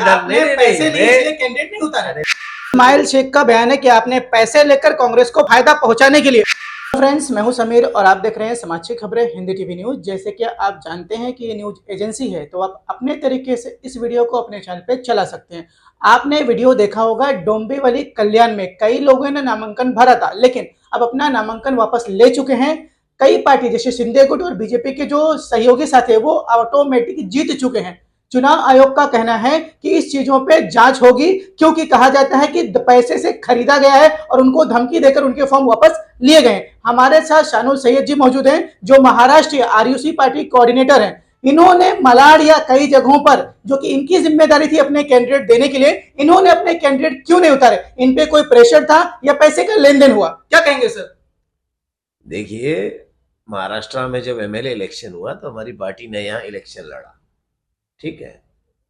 डर नहीं, पैसे लिए इसलिए कैंडिडेट नहीं उतारे। इस्माइल शेख का बयान है कि आपने पैसे लेकर कांग्रेस को फायदा पहुंचाने के लिए। फ्रेंड्स, मैं हूं समीर और आप देख रहे हैं समाचार खबरें हिंदी टीवी न्यूज। जैसे कि आप जानते हैं कि ये न्यूज एजेंसी है, तो आप अपने तरीके से इस वीडियो को अपने चैनल पे चला सकते हैं। आपने वीडियो देखा होगा, डोंबिवली कल्याण में कई लोगों ने नामांकन भरा था, लेकिन अब अपना नामांकन वापस ले चुके हैं। कई पार्टी जैसे शिंदे गुट और बीजेपी के जो सहयोगी साथी है वो ऑटोमेटिक जीत चुके हैं। चुनाव आयोग का कहना है कि इस चीजों पे जांच होगी, क्योंकि कहा जाता है कि पैसे से खरीदा गया है और उनको धमकी देकर उनके फॉर्म वापस लिए गए। हमारे साथ शानुल सैयद जी मौजूद हैं, जो महाराष्ट्र आरयूसी पार्टी कोऑर्डिनेटर हैं। इन्होंने मलाड या कई जगहों पर, जो कि इनकी जिम्मेदारी थी अपने कैंडिडेट देने के लिए, इन्होंने अपने कैंडिडेट क्यों नहीं उतारे? इन पे कोई प्रेशर था या पैसे का लेन देन हुआ? क्या कहेंगे सर? देखिए, महाराष्ट्र में जब एमएलए इलेक्शन हुआ तो हमारी पार्टी ने यहाँ इलेक्शन लड़ा, ठीक है।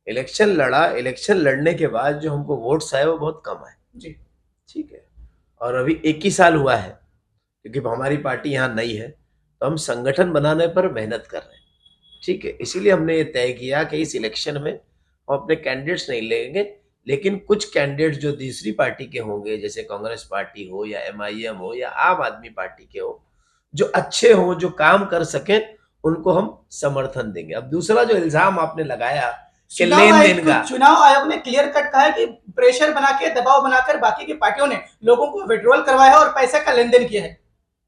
इलेक्शन लड़ा, इलेक्शन लड़ने के बाद जो हमको वोट्स आए वो बहुत कम आए जी, ठीक है। और अभी 1 ही साल हुआ है, क्योंकि हमारी पार्टी यहाँ नई है, तो हम संगठन बनाने पर मेहनत कर रहे हैं, ठीक है। इसीलिए हमने ये तय किया कि इस इलेक्शन में हम अपने कैंडिडेट्स नहीं लेंगे, लेकिन कुछ कैंडिडेट्स जो दूसरी पार्टी के होंगे, जैसे कांग्रेस पार्टी हो या एमआईएम हो या आम आदमी पार्टी के हो, जो अच्छे हो, जो काम कर सकें, उनको हम समर्थन देंगे। अब दूसरा जो इल्जाम आपने लगाया कि लेन देन का, चुनाव आयोग ने क्लियर कट कहा है कि प्रेशर बना के, दबाव बनाकर बाकी की पार्टियों ने लोगों को विड्रॉल करवाया है और पैसे का लेन देन किया है।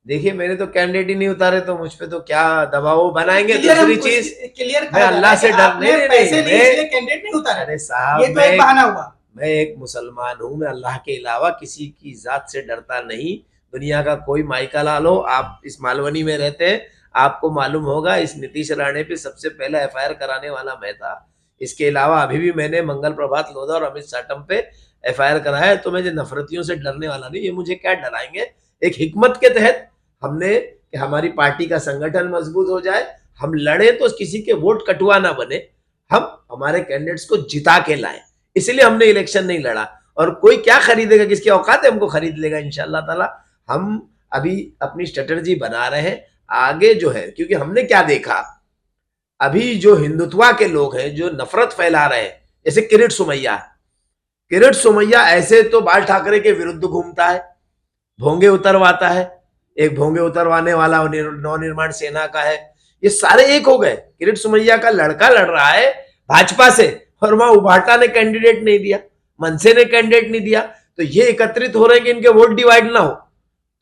देखिए, मैंने तो कैंडिडेट ही नहीं उतारे, तो मुझ पे तो क्या दबाव बनाएंगे? क्लियर दूसरी चीज, क्लियर मैं अल्लाह से डर नहीं, पैसे लिए इसलिए कैंडिडेट नहीं उतारे। अरे साहब, ये तो एक बहाना हुआ। मैं एक मुसलमान हूँ, मैं अल्लाह के अलावा किसी की जात से डरता नहीं। दुनिया का कोई माइका लाल हो, आप इस मालवनी में रहते हैं, आपको मालूम होगा इस नीतीश राणे पे सबसे पहले एफआईआर कराने वाला मैं था। इसके अलावा अभी भी मैंने मंगल प्रभात लोधा और अमित साटम पे एफआईआर कराया है। तो मैं जो नफरतियों से डरने वाला नहीं, ये मुझे क्या डराएंगे। एक हिकमत के तहत हमने कि हमारी पार्टी का संगठन मजबूत हो जाए, हम लड़े तो किसी के वोट कटुआ ना बने, हम हमारे कैंडिडेट्स को जिता के लाए, इसलिए हमने इलेक्शन नहीं लड़ा। और कोई क्या खरीदेगा, किसकी औकात है हमको खरीद लेगा? इंशाल्लाह ताला हम अभी अपनी स्ट्रेटजी बना रहे हैं आगे जो है, क्योंकि हमने क्या देखा, अभी जो हिंदुत्वा के लोग हैं, जो नफरत फैला रहे हैं, जैसे किरीट सोमैया ऐसे तो बाल ठाकरे के विरुद्ध घूमता है, भोंगे उतरवाता है, एक भोंगे उतरवाने वाला नवनिर्माण सेना का है, ये सारे एक हो गए। किरीट सोमैया का लड़का लड़ रहा है भाजपा से, और वहां उभाटा ने कैंडिडेट नहीं दिया, मनसे ने कैंडिडेट नहीं दिया, तो ये एकत्रित हो रहे हैं कि इनके वोट डिवाइड ना हो।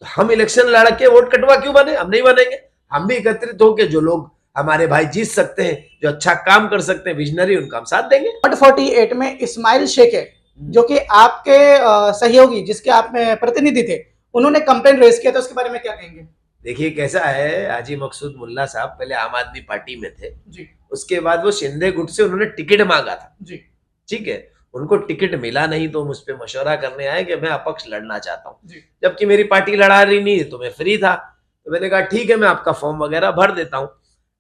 तो हम इलेक्शन लड़ के वोट कटवा क्यों बने? हम नहीं बनेंगे। हम भी एकत्रित होकर जो लोग हमारे भाई जीत सकते हैं, जो अच्छा काम कर सकते हैं, विजनरी, उनका हम साथ देंगे। 48 में इस्माइल शेख है, जो कि आपके सहयोगी, जिसके आप में प्रतिनिधि थे, उन्होंने कंप्लेंट रेज किया था, उसके बारे में क्या कहेंगे? देखिए, कैसा है, हाजी मकसूद मुल्ला साहब पहले आम आदमी पार्टी में थे जी, उसके बाद वो शिंदे गुट से उन्होंने टिकट मांगा था जी, ठीक है। उनको टिकट मिला नहीं तो मुझ पर मशवरा करने आए कि मैं अपक्ष लड़ना चाहता हूँ, जी, जबकि मेरी पार्टी लड़ा रही नहीं, तो मैं फ्री था। तो मैंने कहा ठीक है, मैं आपका फॉर्म वगैरह भर देता हूँ।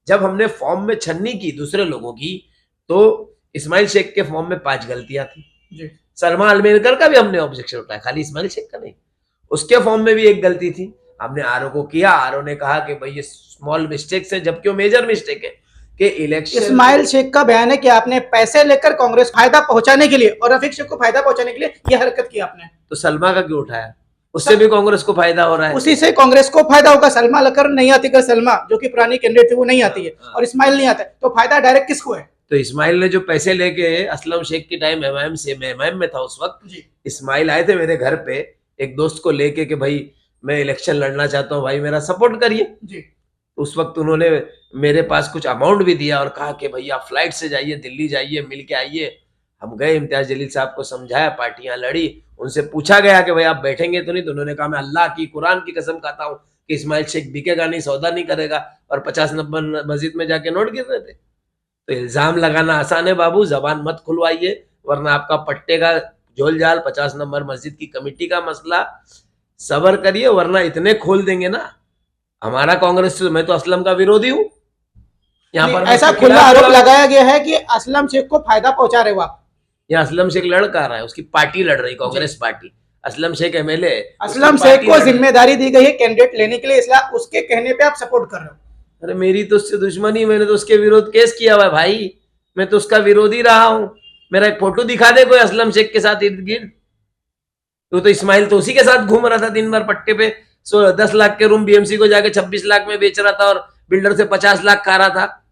जब हमने फॉर्म में छन्नी की दूसरे लोगों की, तो इस्माइल शेख के फॉर्म में 5 गलतियां थी। जी, सलमा अलमेरकर का भी हमने ऑब्जेक्शन उठाया, खाली इस्माइल शेख का नहीं, उसके फॉर्म में भी 1 गलती थी। हमने आरओ को किया, आरओ ने कहा कि भाई ये स्मॉल मिस्टेक्स है, जबकि वो मेजर मिस्टेक है कि इलेक्शन। इस्माइल शेख का बयान है कि आपने पैसे लेकर कांग्रेस फायदा पहुंचाने के लिए और रफीक शेख को फायदा पहुंचाने के लिए यह हरकत की आपने। तो सलमा का क्यों उठाया? उससे भी कांग्रेस को फायदा हो रहा है, उसी से कांग्रेस को फायदा होगा। सलमा लकर नहीं आती, कर सलमा जो कि पुरानी कैंडिडेट थी वो नहीं आती है, और इस्माइल नहीं आता है, तो फायदा डायरेक्ट किसको है? तो इस्माइल ने जो पैसे लेके असलम शेख के टाइम एमआईएम में था उस वक्त जी, इस्माइल आए थे मेरे घर पे एक दोस्त को लेके कि भाई मैं इलेक्शन लड़ना चाहता हूँ, भाई मेरा सपोर्ट करिए जी। उस वक्त उन्होंने मेरे पास कुछ अमाउंट भी दिया और कहा कि भैया आप फ्लाइट से जाइए, दिल्ली जाइए, मिल के आइए। हम गए, इम्तियाज जलील साहब को समझाया, पार्टियां लड़ी, उनसे पूछा गया कि भाई आप बैठेंगे तो नहीं, तो उन्होंने कहा मैं अल्लाह की कुरान की कसम खाता हूँ कि इस्माइल शेख बिकेगा नहीं, सौदा नहीं करेगा, और 50 नंबर मस्जिद में जाके नोट गिर रहे थे। तो इल्जाम लगाना आसान है बाबू, जबान मत खुलवाइए, वरना आपका पट्टे का झोल जाल। 50 नंबर मस्जिद की कमेटी का मसला, सबर करिए, वरना इतने खोल देंगे ना। हमारा कांग्रेस, मैं तो असलम का विरोधी हूँ। यहाँ पर ऐसा खुला आरोप लगाया गया है कि असलम शेख को फायदा पहुंचा रहे हो आप। यहाँ असलम शेख लड़ कर रहा है, उसकी पार्टी लड़ रही, कांग्रेस पार्टी। असलम शेख एमएलए, असलम शेख को जिम्मेदारी दी गई है कैंडिडेट लेने के लिए, इसलिए उसके कहने पे आप सपोर्ट कर रहे हो। अरे मेरी तो उससे दुश्मनी, मैंने तो उसके विरोध केस किया हुआ है भाई, मैं तो उसका विरोधी रहा हूँ। मेरा एक फोटो दिखा दे कोई असलम शेख के साथ इर्द गिर्द। तो इस्माइल तो उसी के साथ घूम रहा था दिन भर पट्टे पे, 10 लाख के रूम बीएमसी को जाके 26 लाख में बेच रहा था और बिल्डर से 50 लाख खा रहा था।